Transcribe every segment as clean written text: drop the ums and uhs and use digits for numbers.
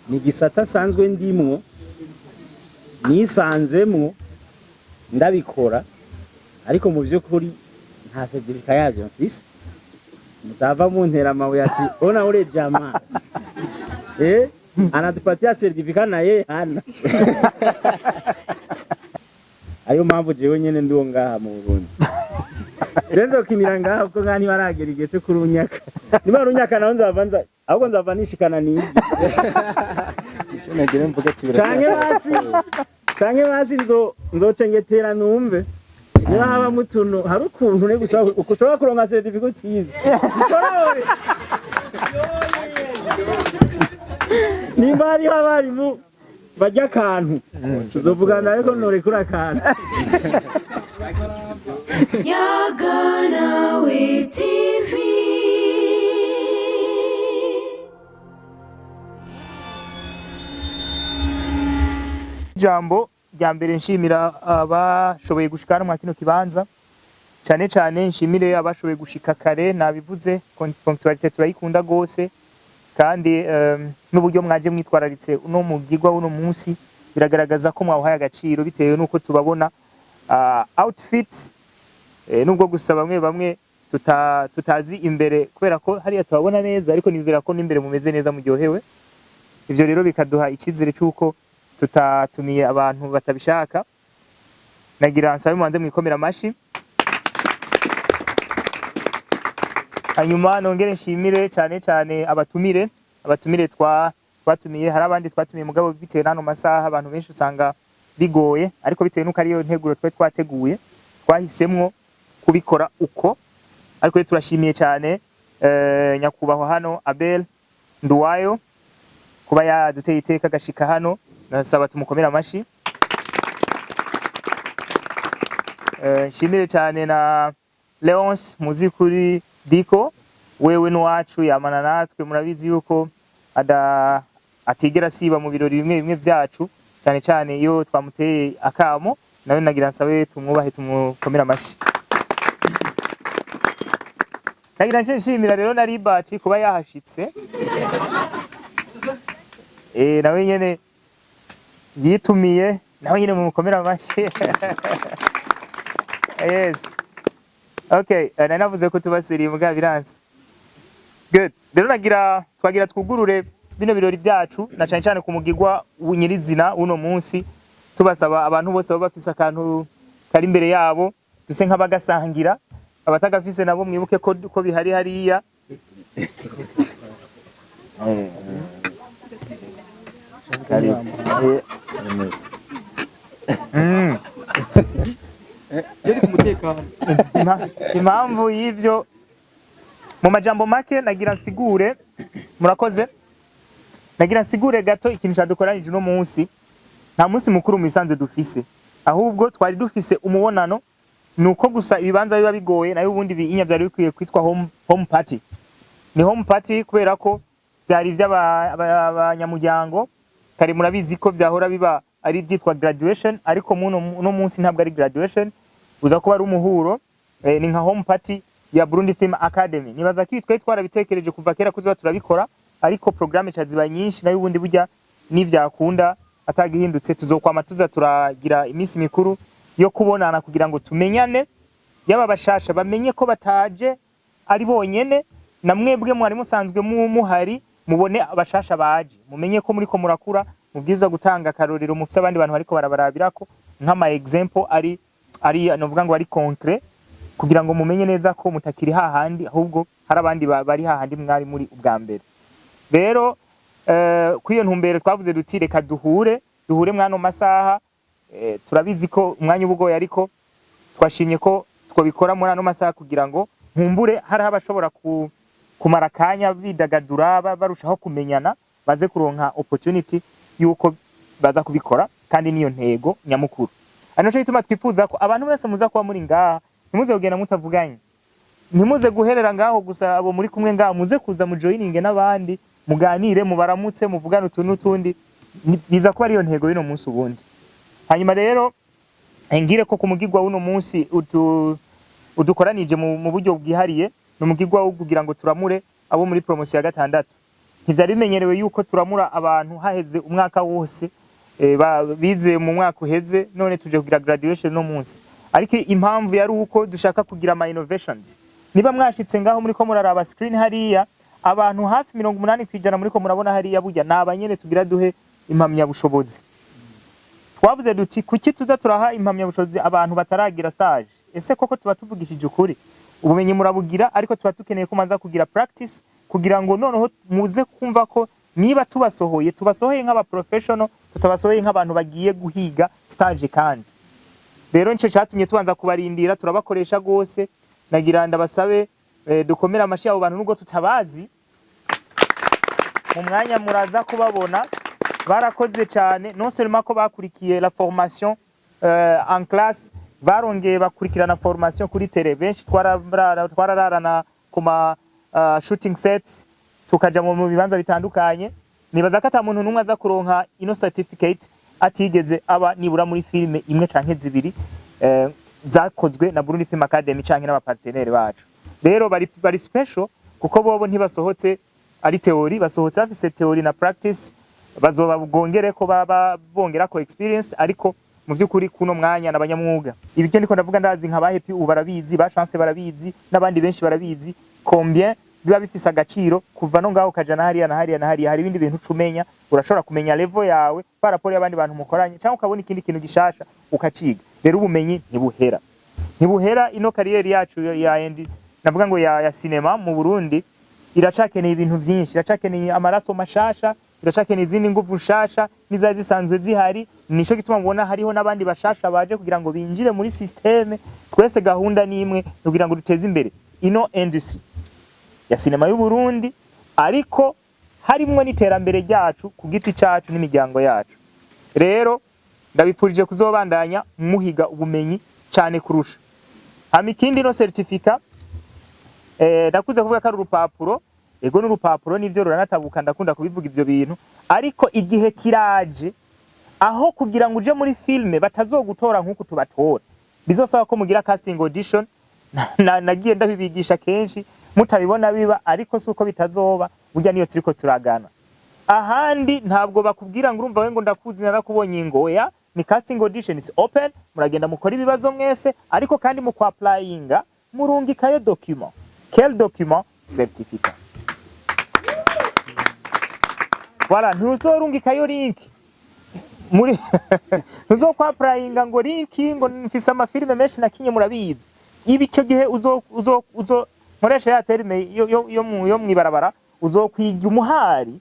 ni gisata sanzwe ndimwo nisanzemwo ndabikora ariko mu by'ukuri nta certificat yavyo mfise mutava mu ntera mawe ati ona ule jamaa anatupatia certificat na yeye hana ayo mpamvu jewe nyene ndiwo ngaha mu Burundi Denzo kimira ngaha uko ngani baragera igihe cyo kurunyaka niba runyaka naho nzavanza ahubwo nzava nishikana niyi icyo nagira mvuga kibira canke basi nzocengetera numve niba haba mutuno hari ukuntu ne gusa ukushobora kuronka certificate cyiza isorore niba ari abarimu bajya akantu tuzovugana ariko nore kuri akantu Yaganawe TV. Jambo rya mbere nshimira abashoboye gushikana mu kino kibanza cyane cyane nshimire abashoboye gushika kare nabivuze punctualité turayikunda gose kandi n'uburyo mwaje mwitwararitse uno mugigwa uno munsi biragaragaza ko mwahaye agaciro bitewe nuko tubabona outfit nubwo gusa bamwe tutazi imbere kubera ko hariya tubabona neza ariko nizera ko n'imbere mumeze neza muryohewe ivyo rero bikaduha ikizere cyuko tutatumiye abantu batabishaka nagira nsabe mwanze mwikomera amashi hanyuma nongere nshimire cyane abatumire twatumiye hari abandi twatumiye mugabo bitewe n'ano masaha abantu benshi usanga bigoye ariko bitewe nuko ariyo nteguro twateguye twahisemwo kubikora uko ariko turashimiye cyane nyakubahwa hano Abel Nduwayo kuba yaduteye iteka gashika hano nasaba tumukomera amashi nshimire cyane na Leonce muzi kuri Diko wewe n'uwacu yamana natwe murabizi yuko atigera siba mu birori bimwe byacu cyane iyo twamuteye akamo nawe nagira nsabe tumwubahe tumukomera amashi nagira nshimira rero na Ribati kuba yahashitse nawe nyene yitumiye nawe nyene mumukomera amashi yes okay navuze ko tubasiriye muga biranse good rero twagira twugurure bino birori byacu na cyane ku mugigwa w'inyirizina uno munsi tubasaba abantu bose baba bafise akantu kari imbere yabo duse nk'abagasangira abatagafise nabo mwibuke ko bihari hariya impamvu y'ivyo mu majambo make nagira nsigure murakoze nagira nsigure gato ikintu cyadukoranije no munsi nta munsi mukuru misanze dufise ahubwo twari dufise umubonano nuko gusa ibibanza biba bigoye nayo ubundi binya byari bikwiye kwitwa home party ni home party kubera ko byari by'abanyamuryango kare murabizi ko byahora biba ari byitwa graduation ariko no munsi ntabwo ari graduation uza kuba ari umuhuro ni nka home party ya Burundi Film Academy nibaza ko twari twarabitekereje kuva kera kuziba turabikora ariko programme caziba nyinshi nayo ubundi burya nivyakunda atagihindutse tuzokwama turagira iminsi mikuru yo kubonana kugira ngo tumenyane yaba bashasha bamenye ko bataje ari bonyene na mwebwe mwari musanzwe muhari mubone abashasha baje mumenye ko muri ko murakura mubwiza gutanga karorero mu by'abandi bantu bariko barabarabirako nk'ama example ari novuga ngo ari concret kugira ngo mumenye neza ko mutakiri hahandi ahubwo hari abandi bari hahandi mwari muri ubwa mbere rero kwiyo ntumbero twavuze duti reka duhure mwano masaha turabizi ko umwanya ubugoye ariko twashimye ko twabikora muri ano masaha kugira ngo nkumbure hari abashobora kumara kanya bidagadura barushaho kumenyana baze kuronka opportunity yuko baza kubikora kandi niyo ntego nyamukuru ano cyo ituma twifuza ko abantu bose muza kuba muri ngaha ntimuze kugenda mutavuganye ntimuze guherera ngaho gusa abo muri kumwe ngaho muze kuza mu joining n'abandi muganire mubaramutse muvugana utuntu n'utundi biza kuba ariyo ntego y'ino munsi ubundi hanyuma rero ngire ko kumugirwa w'uno munsi udukoranije mu buryo bwihariye no mugirwa wo kugira ngo turamure abo muri promotion ya gatandatu ntivyari bimenyerewe yuko turamura abantu haheze umwaka wose bize mu mwaka uheze none tuje kugira graduation no munsi ariko impamvu yari uko dushaka kugira ama innovations niba mwashitse ngaho muri ko muraraba screen hariya abantu hafi 80% muri ko murabona hariya burya nabanyene tugira duhe impamya bushobozi twavuze duti kuki tuza turaha impamya bushobozi abantu bataragira stage ese koko tuba tuvugishije ukuri ubumenyi murabugira ariko tuba tukeneye kumanza kugira practice kugira ngo noneho muze kumva ko niba tubasohoye nk'aba professional tutabasohoye nk'abantu bagiye guhiga stage kandi rero nce cyatumye tubanza kubarindira turabakoresha gose nagira ndabasabe dukomera amashi abo bantu nubwo tutabazi mu mwanya muraza kubabona barakoze cyane non seulement ko bakurikiye la formation en classe barongeye bakurikirana formation kuri tele benshi twarararana kuma shooting sets tukaja mu bibanza bitandukanye nibaza ko atamuntu numwe aza kuronka ino certificate atigeze aba nibura muri filme imwe canke zibiri zakozwe na Burundi Film Academy canke n'abapartenere bacu rero bari special kuko bobo ntibasohotse ari theory basohotse bafise theory na practice bazoba bugongere ko baba bongera ko experience ariko mu vyukuri kuno mwanya nabanyamwuga ibyo ndiko ndavuga ndazi nka bahepi ubarabizi ba chance barabizi nabandi benshi barabizi combien biba bifise agaciro kuva no ngaho kajana hariya na hariya hari ibindi bintu cumenya urashobora kumenya level yawe paraporo y'abandi bantu mukoranye cyangwa ukabona ikindi kintu gishasha ukaciga rero ubumenyi ntibuhera ino career yacu ya endi navuga ngo ya cinema mu Burundi iracakeneye ibintu byinshi iracakeneye amaraso mashasha iracakeneye izindi nguvu nshasha nizazi zisanzwe zihari nico gituma mubona hariho nabandi bashasha baje kugira ngo binjire muri systeme twese gahunda nimwe kugira ngo duteze imbere ino industry ya cinema y'u Burundi ariko harimwe n'iterambere ryacu ku giti cyacu n'imiryango yacu rero ndabipfurije kuzobandanya muhiga ubumenyi cyane kurusha amikindi no certificate ndakuze kuvuga ko ari urupapuro ego n'urupapuro nivyo ruranatabuka ndakunda kubivuga ivyo bintu ariko igihe kiraje aho kugira ngo uje muri filme batazogutora nkuko tubatora bizosaba ko mugira casting audition nagiye ndabibigisha kenshi mutabibona biba ariko suko bitazoba burya niyo turiko turagana ahandi ntabwo bakubwira ngo urumva we ngo ndakuzi narakubonye ngoya ni casting audition is open muragenda mukora ibibazo mwese ariko kandi mu applyinga murungikayo document quel document certificat voilà ntuzorungikayo link muri ntuzokwapplyinga ngo link ngo mfise amafilme menshi nakinye murabizi ibi cyo gihe uzo nkoresha ya terme yo mwibarabara uzokwiga umuhari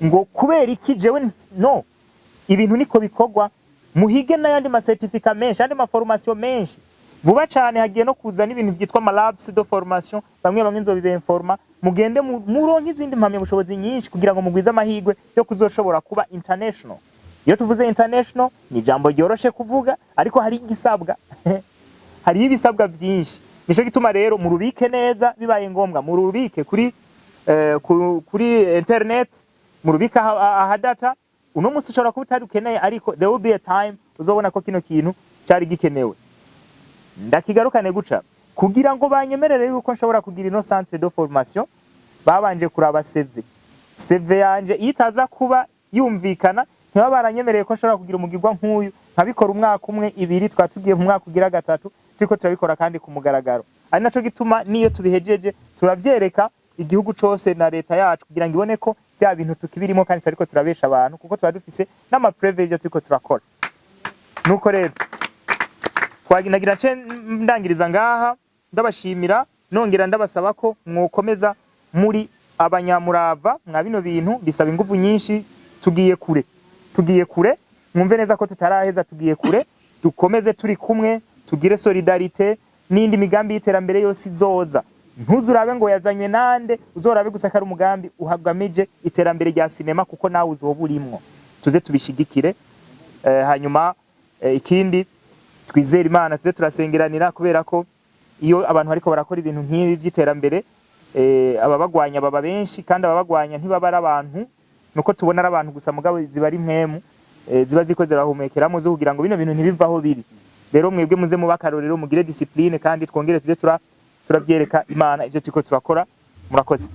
ngo kubera iki jewe no ibintu niko bikogwa muhige n'ayandi ma certificate menshi andi ma formation menshi vuba cyane hagiye no kuzana ibintu byitwa ma labs de formation bamwe nzobibenforma mugende muronke izindi mpamya bushobozi nyinshi kugira ngo mugwize amahigwe yo kuzoshobora kuba international iyo tuvuze international ni jambo ryoroshe kuvuga ariko hari igisabwa hari ibisabwa byinshi nico gituma rero murubike neza bibaye ngombwa murubike kuri internet murubika aha data uno musi ushobora kuba utarukeneye ariko there will be a time uzobona ko kino kintu cyari gikenewe ndakigarukane guca kugira ngo banyemerere yuko nshobora kugira ino centre de formation babanje kuraba CV yanje itaza kuba yumvikana ntiba baranyemereye ko nshobora kugira umugirwa nk'uyu nkabikora umwaka umwe ibiri twatugiye mu mwaka ugira gatatu turiko turabikora kandi ku mugaragaro ari naco gituma niyo tubihejeje turavyereka igihugu cose na leta yacu kugira ngo ibone ko bya bintu tukibirimo kandi tariko turabesha abantu kuko twa dufise n'ama privilege turiko turakora nuko rero twaginagira nce ndangiriza ngaha ndabashimira nongera ndabasaba ko mwokomeza muri abanyamurava mwa bino bintu bisaba ingufu nyinshi tugiye kure mwumve neza ko tutaraheza tugiye kure dukomeze turi kumwe tugire solidarite n'indi migambi y'iterambere yose izoza ntuzurabe ngo yazanywe nande uzorabe gusa kari umugambi uhagamije iterambere rya sinema kuko nawe uzoburimwo tuze tubishigikire hanyuma ikindi twizera Imana tuze turasengeranira kubera ko iyo abantu ariko barakora ibintu nk'ibi by'iterambere ababagwanya baba benshi kandi ababagwanya ntibaba ari abantu nuko tubona ari abantu gusa mugabo ziba ari mwemu ziba ziko zirahumekeramo zo kugira ngo bino bintu ntibivaho biri rero mwebwe muze mu bakarorero mugire discipline kandi twongere tuze turabyereka Imana ivyo turiko turakora murakoze.